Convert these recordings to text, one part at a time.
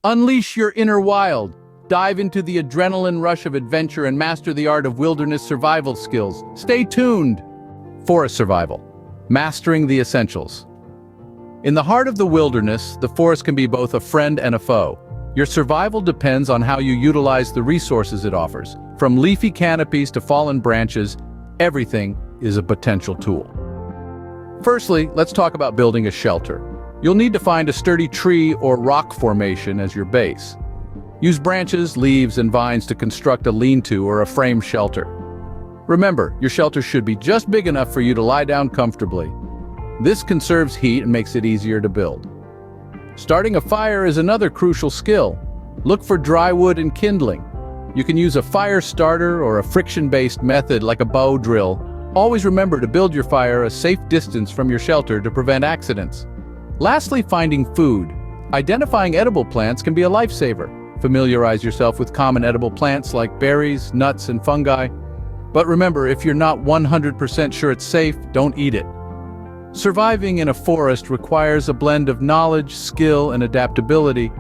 Unleash your inner wild. Dive into the adrenaline rush of adventure and master the art of wilderness survival skills. Stay tuned. Forest survival. Mastering the essentials. In the heart of the wilderness, the forest can be both a friend and a foe. Your survival depends on how you utilize the resources it offers. From leafy canopies to fallen branches, everything is a potential tool. Firstly, let's talk about building a shelter. You'll need to find a sturdy tree or rock formation as your base. Use branches, leaves, and vines to construct a lean-to or a frame shelter. Remember, your shelter should be just big enough for you to lie down comfortably. This conserves heat and makes it easier to build. Starting a fire is another crucial skill. Look for dry wood and kindling. You can use a fire starter or a friction-based method like a bow drill. Always remember to build your fire a safe distance from your shelter to prevent accidents. Lastly, finding food. Identifying edible plants can be a lifesaver. Familiarize yourself with common edible plants like berries, nuts, and fungi. But remember, if you're not 100% sure it's safe, don't eat it. Surviving in a forest requires a blend of knowledge, skill, and adaptability.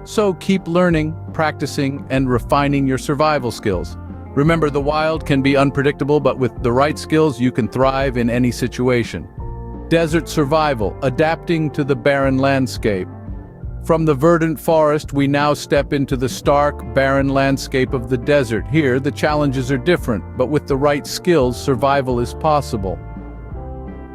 So keep learning, practicing, and refining your survival skills. Remember, the wild can be unpredictable, but with the right skills, you can thrive in any situation. Desert survival, adapting to the barren landscape. From the verdant forest, we now step into the stark, barren landscape of the desert. Here, the challenges are different, but with the right skills, survival is possible.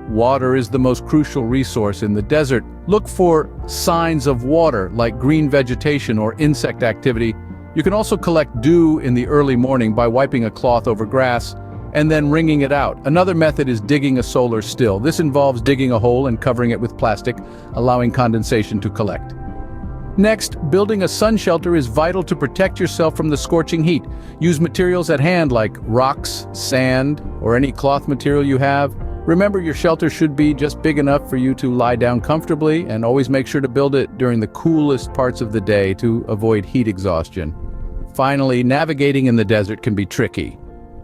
Water is the most crucial resource in the desert. Look for signs of water, like green vegetation or insect activity. You can also collect dew in the early morning by wiping a cloth over grass and then wringing it out. Another method is digging a solar still. This involves digging a hole and covering it with plastic, allowing condensation to collect. Next, building a sun shelter is vital to protect yourself from the scorching heat. Use materials at hand like rocks, sand, or any cloth material you have. Remember, your shelter should be just big enough for you to lie down comfortably, and always make sure to build it during the coolest parts of the day to avoid heat exhaustion. Finally, navigating in the desert can be tricky.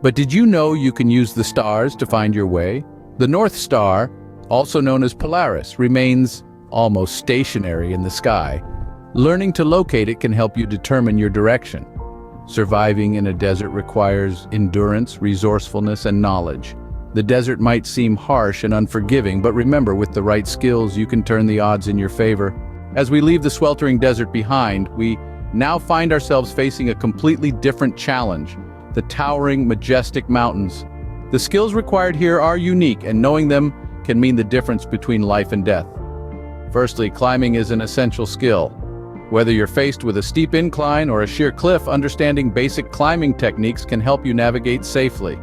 But did you know you can use the stars to find your way? The North Star, also known as Polaris, remains almost stationary in the sky. Learning to locate it can help you determine your direction. Surviving in a desert requires endurance, resourcefulness, and knowledge. The desert might seem harsh and unforgiving, but remember, with the right skills, you can turn the odds in your favor. As we leave the sweltering desert behind, we now find ourselves facing a completely different challenge: the towering, majestic mountains. The skills required here are unique, and knowing them can mean the difference between life and death. Firstly, climbing is an essential skill. Whether you're faced with a steep incline or a sheer cliff, understanding basic climbing techniques can help you navigate safely.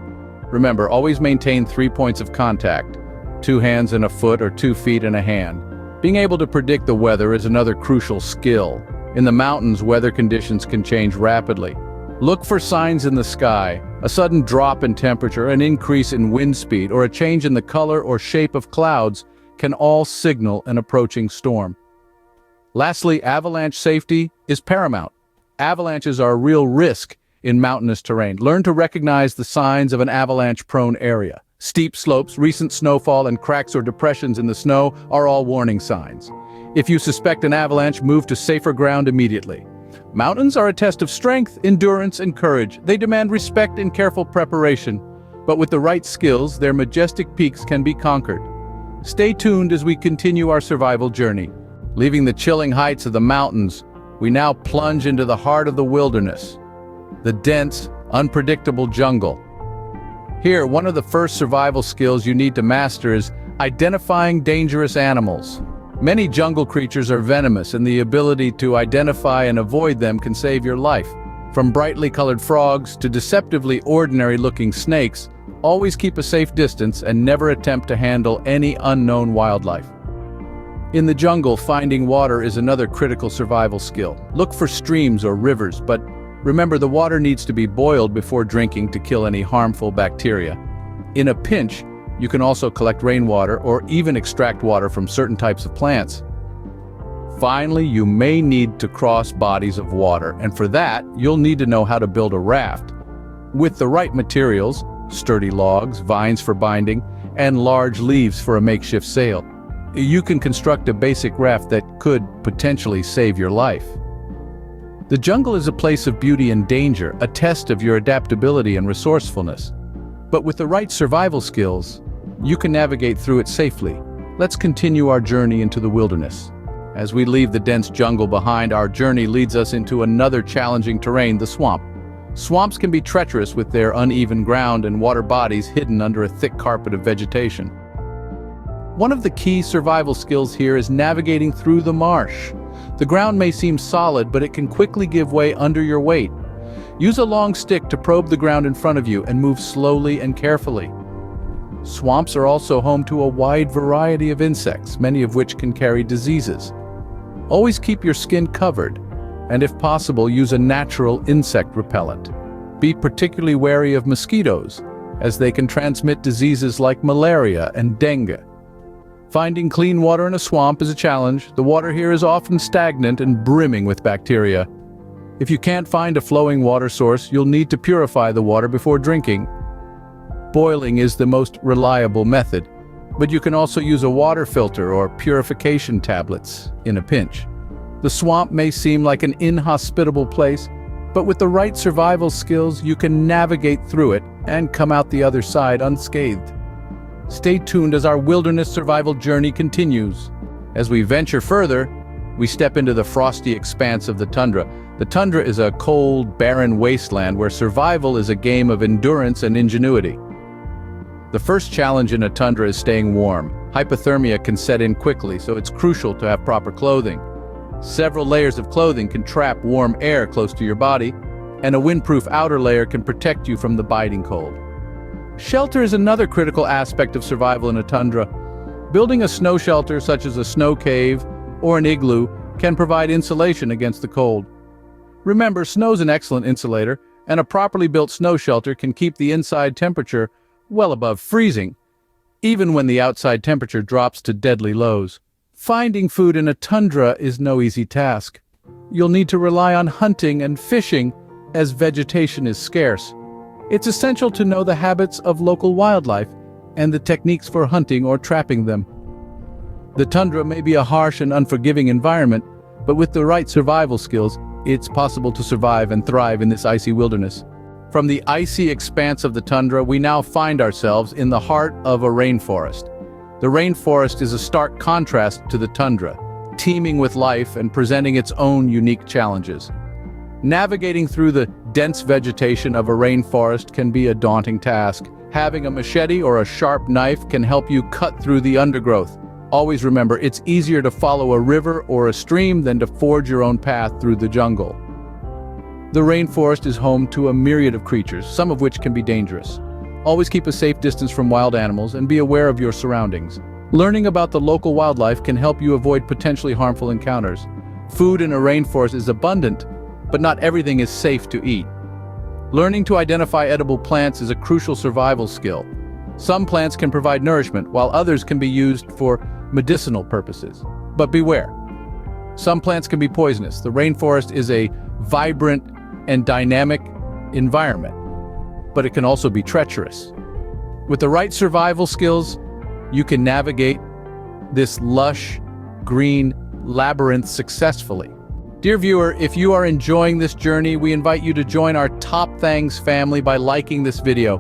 Remember, always maintain 3 points of contact: 2 hands and a foot or 2 feet and a hand. Being able to predict the weather is another crucial skill. In the mountains, weather conditions can change rapidly. Look for signs in the sky: a sudden drop in temperature, an increase in wind speed, or a change in the color or shape of clouds can all signal an approaching storm. Lastly, avalanche safety is paramount. Avalanches are a real risk in mountainous terrain. Learn to recognize the signs of an avalanche-prone area. Steep slopes, recent snowfall, and cracks or depressions in the snow are all warning signs. If you suspect an avalanche, move to safer ground immediately. Mountains are a test of strength, endurance, and courage. They demand respect and careful preparation. But with the right skills, their majestic peaks can be conquered. Stay tuned as we continue our survival journey. Leaving the chilling heights of the mountains, we now plunge into the heart of the wilderness, the dense, unpredictable jungle. Here, one of the first survival skills you need to master is identifying dangerous animals. Many jungle creatures are venomous, and the ability to identify and avoid them can save your life. From brightly colored frogs to deceptively ordinary-looking snakes, always keep a safe distance and never attempt to handle any unknown wildlife. In the jungle, finding water is another critical survival skill. Look for streams or rivers, but remember, the water needs to be boiled before drinking to kill any harmful bacteria. In a pinch, you can also collect rainwater or even extract water from certain types of plants. Finally, you may need to cross bodies of water, and for that, you'll need to know how to build a raft. With the right materials, sturdy logs, vines for binding, and large leaves for a makeshift sail, you can construct a basic raft that could potentially save your life. The jungle is a place of beauty and danger, a test of your adaptability and resourcefulness. But with the right survival skills, you can navigate through it safely. Let's continue our journey into the wilderness. As we leave the dense jungle behind, our journey leads us into another challenging terrain, the swamp. Swamps can be treacherous with their uneven ground and water bodies hidden under a thick carpet of vegetation. One of the key survival skills here is navigating through the marsh. The ground may seem solid, but it can quickly give way under your weight. Use a long stick to probe the ground in front of you and move slowly and carefully. Swamps are also home to a wide variety of insects, many of which can carry diseases. Always keep your skin covered, and if possible, use a natural insect repellent. Be particularly wary of mosquitoes, as they can transmit diseases like malaria and dengue. Finding clean water in a swamp is a challenge. The water here is often stagnant and brimming with bacteria. If you can't find a flowing water source, you'll need to purify the water before drinking. Boiling is the most reliable method, but you can also use a water filter or purification tablets in a pinch. The swamp may seem like an inhospitable place, but with the right survival skills, you can navigate through it and come out the other side unscathed. Stay tuned as our wilderness survival journey continues. As we venture further, we step into the frosty expanse of the tundra. The tundra is a cold, barren wasteland where survival is a game of endurance and ingenuity. The first challenge in a tundra is staying warm. Hypothermia can set in quickly, so it's crucial to have proper clothing. Several layers of clothing can trap warm air close to your body, and a windproof outer layer can protect you from the biting cold. Shelter is another critical aspect of survival in a tundra. Building a snow shelter, such as a snow cave or an igloo, can provide insulation against the cold. Remember, snow's an excellent insulator, and a properly built snow shelter can keep the inside temperature well above freezing, even when the outside temperature drops to deadly lows. Finding food in a tundra is no easy task. You'll need to rely on hunting and fishing, as vegetation is scarce. It's essential to know the habits of local wildlife and the techniques for hunting or trapping them. The tundra may be a harsh and unforgiving environment, but with the right survival skills, it's possible to survive and thrive in this icy wilderness. From the icy expanse of the tundra, we now find ourselves in the heart of a rainforest. The rainforest is a stark contrast to the tundra, teeming with life and presenting its own unique challenges. Navigating through the dense vegetation of a rainforest can be a daunting task. Having a machete or a sharp knife can help you cut through the undergrowth. Always remember, it's easier to follow a river or a stream than to forge your own path through the jungle. The rainforest is home to a myriad of creatures, some of which can be dangerous. Always keep a safe distance from wild animals and be aware of your surroundings. Learning about the local wildlife can help you avoid potentially harmful encounters. Food in a rainforest is abundant, but not everything is safe to eat. Learning to identify edible plants is a crucial survival skill. Some plants can provide nourishment, while others can be used for medicinal purposes. But beware, some plants can be poisonous. The rainforest is a vibrant and dynamic environment, but it can also be treacherous. With the right survival skills, you can navigate this lush, green labyrinth successfully. Dear viewer, if you are enjoying this journey, we invite you to join our TopThangs family by liking this video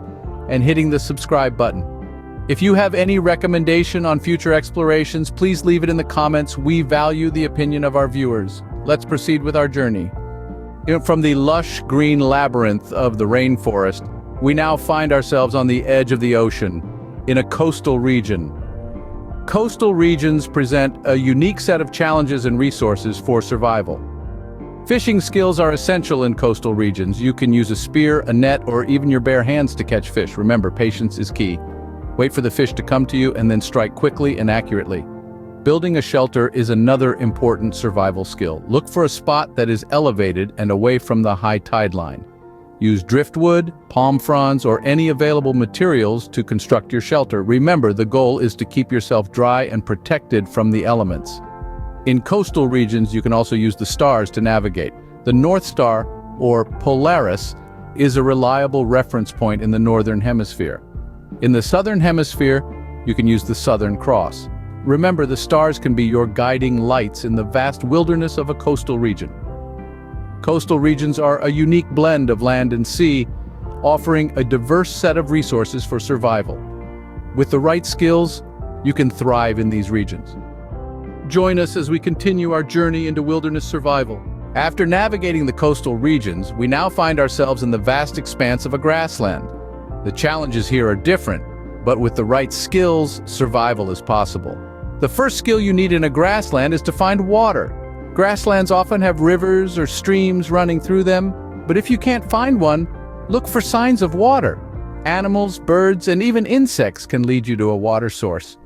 and hitting the subscribe button. If you have any recommendation on future explorations, please leave it in the comments. We value the opinion of our viewers. Let's proceed with our journey. From the lush green labyrinth of the rainforest, we now find ourselves on the edge of the ocean, in a coastal region. Coastal regions present a unique set of challenges and resources for survival. Fishing skills are essential in coastal regions. You can use a spear, a net, or even your bare hands to catch fish. Remember, patience is key. Wait for the fish to come to you and then strike quickly and accurately. Building a shelter is another important survival skill. Look for a spot that is elevated and away from the high tide line. Use driftwood, palm fronds, or any available materials to construct your shelter. Remember, the goal is to keep yourself dry and protected from the elements. In coastal regions, you can also use the stars to navigate. The North Star, or Polaris, is a reliable reference point in the Northern Hemisphere. In the Southern Hemisphere, you can use the Southern Cross. Remember, the stars can be your guiding lights in the vast wilderness of a coastal region. Coastal regions are a unique blend of land and sea, offering a diverse set of resources for survival. With the right skills, you can thrive in these regions. Join us as we continue our journey into wilderness survival. After navigating the coastal regions, we now find ourselves in the vast expanse of a grassland. The challenges here are different, but with the right skills, survival is possible. The first skill you need in a grassland is to find water. Grasslands often have rivers or streams running through them, but if you can't find one, look for signs of water. Animals, birds, and even insects can lead you to a water source.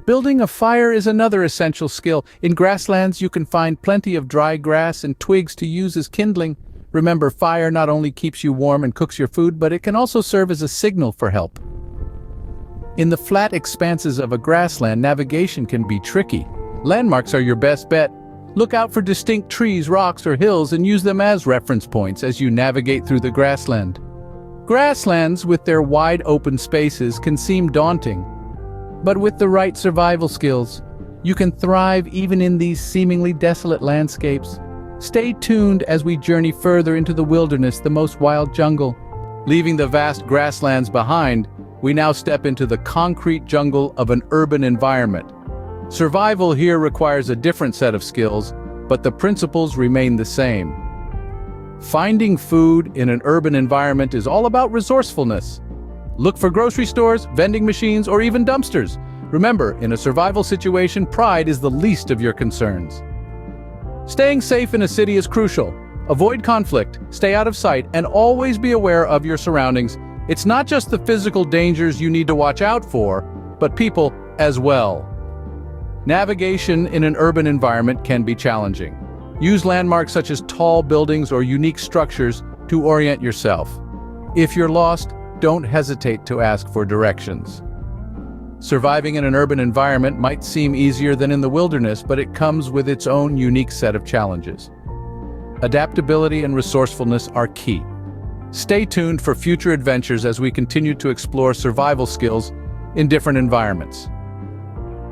Building a fire is another essential skill. In grasslands, you can find plenty of dry grass and twigs to use as kindling. Remember, fire not only keeps you warm and cooks your food, but it can also serve as a signal for help. In the flat expanses of a grassland, navigation can be tricky. Landmarks are your best bet. Look out for distinct trees, rocks, or hills and use them as reference points as you navigate through the grassland. Grasslands, with their wide open spaces, can seem daunting. But with the right survival skills, you can thrive even in these seemingly desolate landscapes. Stay tuned as we journey further into the wilderness, the most wild jungle. Leaving the vast grasslands behind, we now step into the concrete jungle of an urban environment. Survival here requires a different set of skills, but the principles remain the same. Finding food in an urban environment is all about resourcefulness. Look for grocery stores, vending machines, or even dumpsters. Remember, in a survival situation, pride is the least of your concerns. Staying safe in a city is crucial. Avoid conflict, stay out of sight, and always be aware of your surroundings. It's not just the physical dangers you need to watch out for, but people as well. Navigation in an urban environment can be challenging. Use landmarks such as tall buildings or unique structures to orient yourself. If you're lost, don't hesitate to ask for directions. Surviving in an urban environment might seem easier than in the wilderness, but it comes with its own unique set of challenges. Adaptability and resourcefulness are key. Stay tuned for future adventures as we continue to explore survival skills in different environments.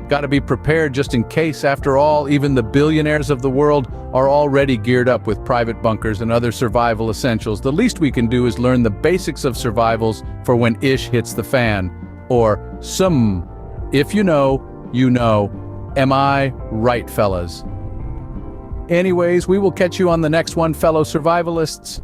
Got to be prepared just in case. After all, even the billionaires of the world are already geared up with private bunkers and other survival essentials. The least we can do is learn the basics of survivals for when ish hits the fan. Or if you know, you know. Am I right, fellas? Anyways, we will catch you on the next one, fellow survivalists.